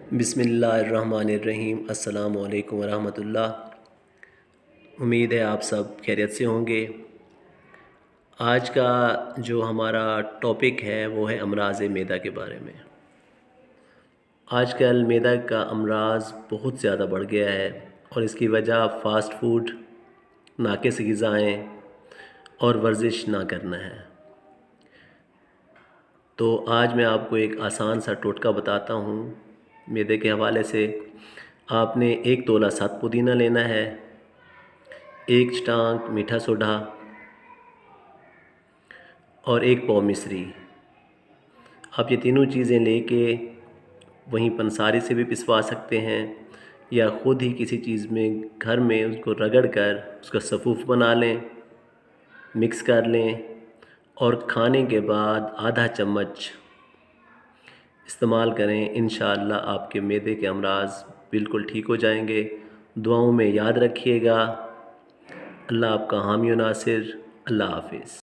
बिस्मिल्लाहिर्रहमानिर्रहीम। अस्सलामु अलैकुम वरहमतुल्लाह। उम्मीद है आप सब खैरियत से होंगे। आज का जो हमारा टॉपिक है वो है अमराज़ मैदा के बारे में। आजकल मैदा का अमराज़ बहुत ज़्यादा बढ़ गया है और इसकी वजह फ़ास्ट फूड, नाकिस ग़िज़ाएँ और वर्जिश ना करना है। तो आज मैं आपको एक आसान सा टोटका बताता हूँ मैदे के हवाले से। आपने 1 तोला सात पुदीना लेना है, 1 चटांक मीठा सोडा और 1 पाव मिश्री। आप ये तीनों चीज़ें लेके वहीं पंसारी से भी पिसवा सकते हैं या ख़ुद ही किसी चीज़ में घर में उसको रगड़ कर उसका सफ़ूफ़ बना लें, मिक्स कर लें और खाने के बाद आधा चम्मच इस्तेमाल करें। इंशाअल्लाह आपके मैदे के अमराज़ बिल्कुल ठीक हो जाएंगे। दुआओं में याद रखिएगा। अल्लाह आपका हामी व नासिर। अल्लाह हाफ़िज़।